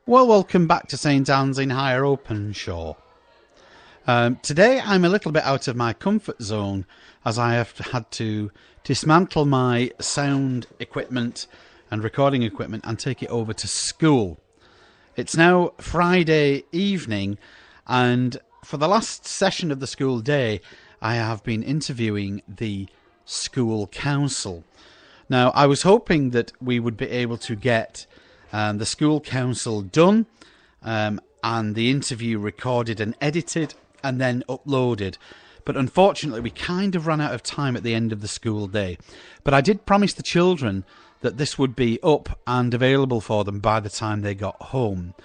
Well, welcome back to St Anne's in Higher Openshaw. Today I'm a little bit out of my comfort zone as I have had to dismantle my sound equipment and recording equipment and take it over to school. It's now Friday evening, and for the last session of the school day I have been interviewing the school council. Now, I was hoping that we would be able to get the school council done and the interview recorded and edited and then uploaded. But unfortunately, we kind of ran out of time at the end of the school day. But I did promise the children that this would be up and available for them by the time they got home.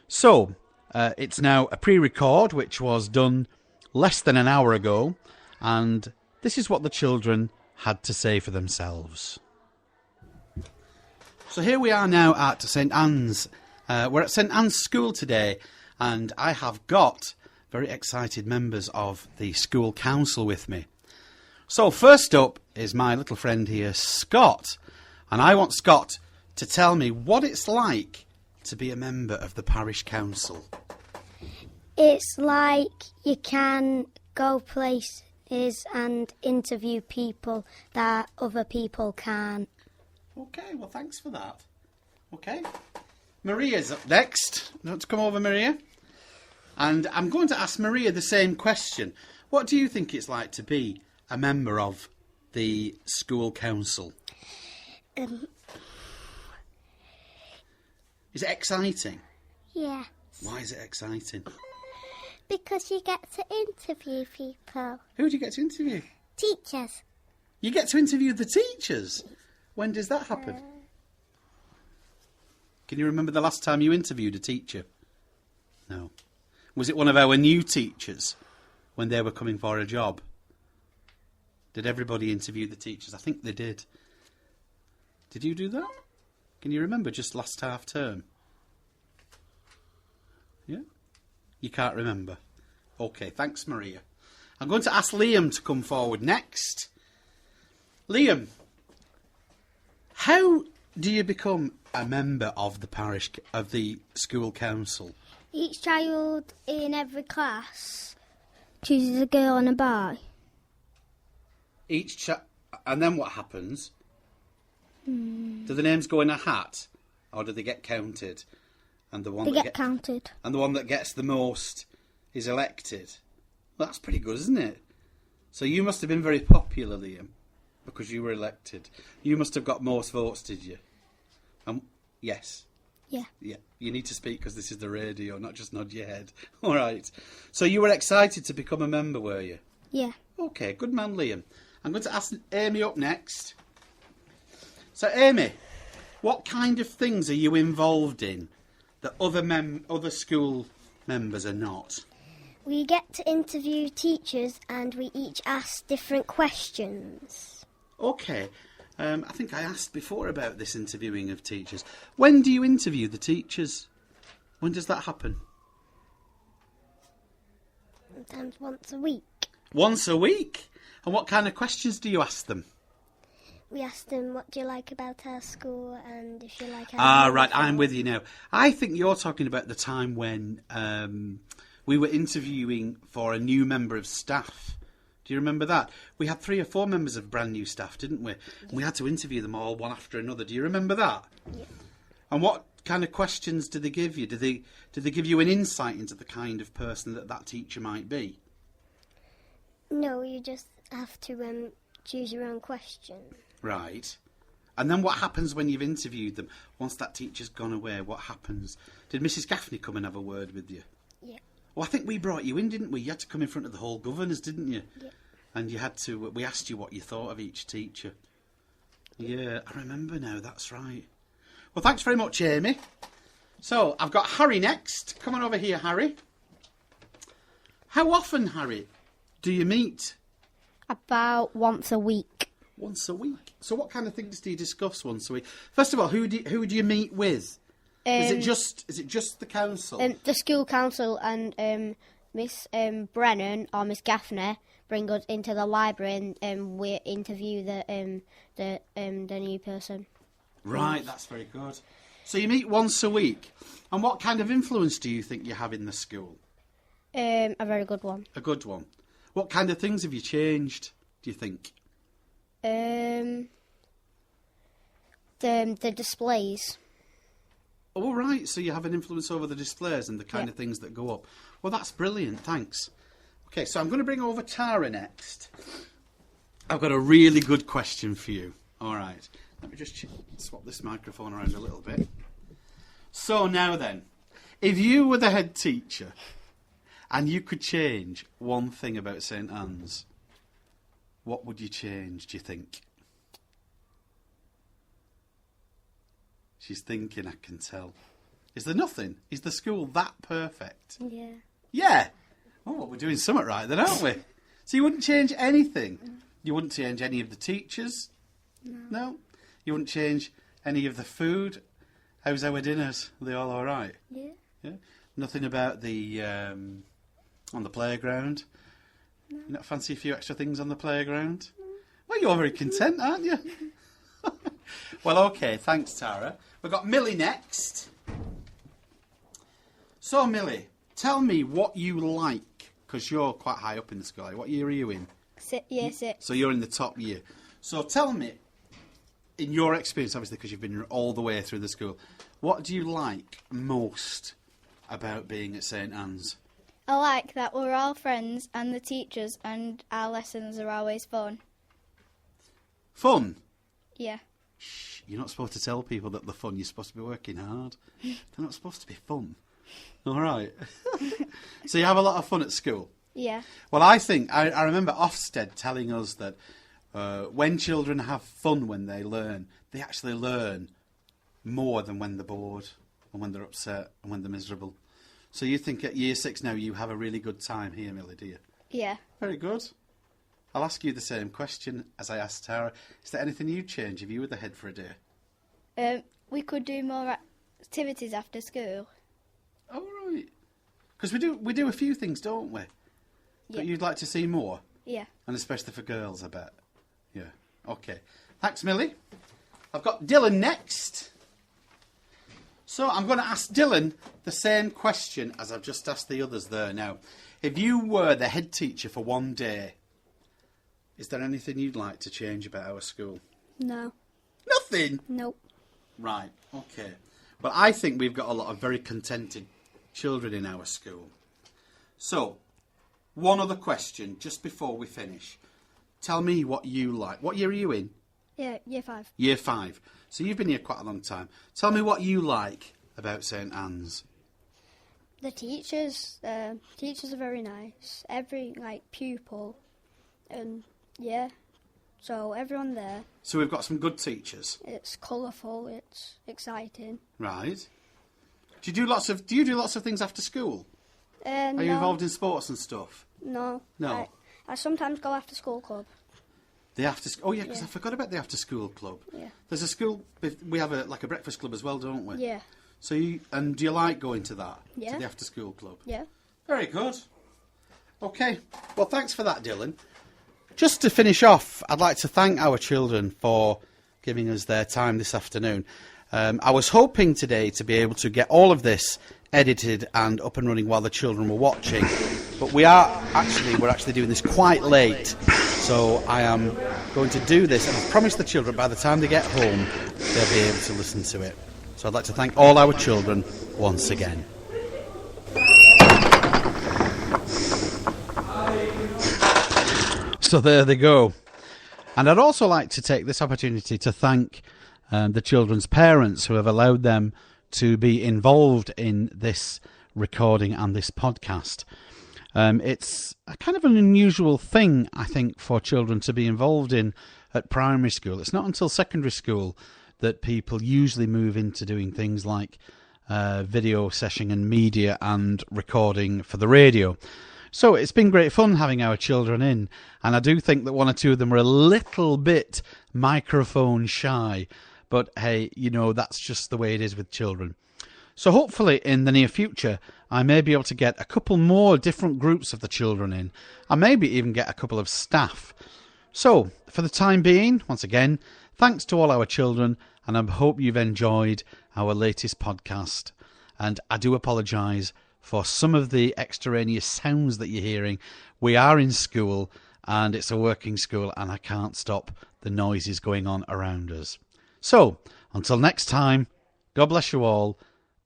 So, it's now a pre-record, which was done less than an hour ago. And this is what the children had to say for themselves. So here we are now at St Anne's. We're at St Anne's School today, and I have got very excited members of the school council with me. So first up is my little friend here, Scott. And I want Scott to tell me what it's like to be a member of the parish council. It's like you can go places and interview people that other people can't. Okay, well, thanks for that. Okay. Maria's up next. Let's come over, Maria. And I'm going to ask Maria the same question. What do you think it's like to be a member of the school council? Is it exciting? Yeah. Why is it exciting? Because you get to interview people. Who do you get to interview? Teachers. You get to interview the teachers? When does that happen? Can you remember the last time you interviewed a teacher? No. Was it one of our new teachers when they were coming for a job? Did everybody interview the teachers? I think they did. Did you do that? Can you remember just last half term? Yeah? You can't remember. Okay, thanks, Maria. I'm going to ask Liam to come forward next. Liam, how do you become a member of the parish, of the school council? Each child in every class chooses a girl and a boy. And then what happens? Do the names go in a hat, or do they get counted? And the one they get counted. And the one that gets the most is elected. Well, that's pretty good, isn't it? So you must have been very popular, Liam, because you were elected. You must have got most votes, did you? Yes. Yeah. Yeah. You need to speak because this is the radio, not just nod your head. All right. So you were excited to become a member, were you? Yeah. Okay, good man, Liam. I'm going to ask Amy up next. So, Amy, what kind of things are you involved in that other school members are not? We get to interview teachers and we each ask different questions. Okay. I think I asked before about this interviewing of teachers. When do you interview the teachers? When does that happen? Sometimes once a week. Once a week? And what kind of questions do you ask them? We ask them, what do you like about our school and if you like our right, I'm with you now. I think you're talking about the time when we were interviewing for a new member of staff. Do you remember that? We had 3 or 4 members of brand new staff, didn't we? Yeah. We had to interview them all one after another. Do you remember that? Yeah. And what kind of questions did they give you? Did they give you an insight into the kind of person that teacher might be? No, you just have to choose your own question. Right. And then what happens when you've interviewed them? Once that teacher's gone away, what happens? Did Mrs. Gaffney come and have a word with you? Yeah. Well, I think we brought you in, didn't we? You had to come in front of the whole governors, didn't you? Yeah. And we asked you what you thought of each teacher. Yeah, I remember now, that's right. Well, thanks very much, Amy. So, I've got Harry next. Come on over here, Harry. How often, Harry, do you meet? About once a week. Once a week? So what kind of things do you discuss once a week? First of all, who do you meet with? Is it just the council? The school council and Miss Brennan or Miss Gaffney bring us into the library and we interview the new person. Right, that's very good. So you meet once a week. And what kind of influence do you think you have in the school? A very good one. A good one. What kind of things have you changed, do you think? The displays. Oh, right, so you have an influence over the displays and the kind of things that go up. Well, that's brilliant, thanks. Okay, so I'm going to bring over Tara next. I've got a really good question for you. All right, let me just swap this microphone around a little bit. So now then, if you were the head teacher and you could change one thing about St Anne's, what would you change, do you think? She's thinking, I can tell. Is there nothing? Is the school that perfect? Yeah. Yeah. Oh, well, we're doing something right then, aren't we? So you wouldn't change anything? You wouldn't change any of the teachers? No? You wouldn't change any of the food? How's our dinners? Are they all right? Yeah. Yeah. Nothing about the on the playground? No. You not fancy a few extra things on the playground? No. Well, you're very content, aren't you? Well, okay, thanks, Tara. We've got Millie next. So, Millie, tell me what you like, because you're quite high up in the school. What year are you in? Year 6. So you're in the top year. So tell me, in your experience, obviously, because you've been all the way through the school, what do you like most about being at St Anne's? I like that we're all friends and the teachers and our lessons are always fun. Fun? Yeah. Shh, you're not supposed to tell people that they're fun. You're supposed to be working hard. They're not supposed to be fun. All right. So you have a lot of fun at school? Yeah. Well, I think, I remember Ofsted telling us that when children have fun when they learn, they actually learn more than when they're bored and when they're upset and when they're miserable. So you think at year 6 now you have a really good time here, Millie, do you? Yeah. Very good. I'll ask you the same question as I asked Tara. Is there anything you'd change if you were the head for a day? We could do more activities after school. Oh, right. Because we do a few things, don't we? Yeah. But you'd like to see more? Yeah. And especially for girls, I bet. Yeah. Okay. Thanks, Millie. I've got Dylan next. So I'm going to ask Dylan the same question as I've just asked the others there now. If you were the head teacher for one day, is there anything you'd like to change about our school? No. Nothing? Nope. Right, okay. Well, I think we've got a lot of very contented children in our school. So, one other question just before we finish. Tell me what you like. What year are you in? Yeah, year 5. Year 5. So you've been here quite a long time. Tell me what you like about St Anne's. The teachers. Teachers are very nice. Every pupil, and yeah. So everyone there. So we've got some good teachers. It's colourful. It's exciting. Right. Do you do lots of things after school? Are you involved in sports and stuff? No. No. I sometimes go after school club. Oh yeah, because I forgot about the after school club. Yeah. There's a school. We have a breakfast club as well, don't we? Yeah. So do you like going to that? Yeah. To the after school club. Yeah. Very good. Okay. Well, thanks for that, Dylan. Just to finish off, I'd like to thank our children for giving us their time this afternoon. I was hoping today to be able to get all of this edited and up and running while the children were watching, but we're actually doing this quite late, so I am going to do this, and I promise the children by the time they get home they'll be able to listen to it. So I'd like to thank all our children once again. So there they go. And I'd also like to take this opportunity to thank the children's parents who have allowed them to be involved in this recording and this podcast. It's a kind of an unusual thing, I think, for children to be involved in at primary school. It's not until secondary school that people usually move into doing things like video session and media and recording for the radio. So it's been great fun having our children in, and I do think that one or two of them are a little bit microphone shy, but hey, that's just the way it is with children. So hopefully in the near future I may be able to get a couple more different groups of the children in, and maybe even get a couple of staff. So for the time being, once again, thanks to all our children, and I hope you've enjoyed our latest podcast. and I do apologise for some of the extraneous sounds that you're hearing. We are in school, and it's a working school, and I can't stop the noises going on around us. So, until next time, God bless you all,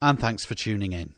and thanks for tuning in.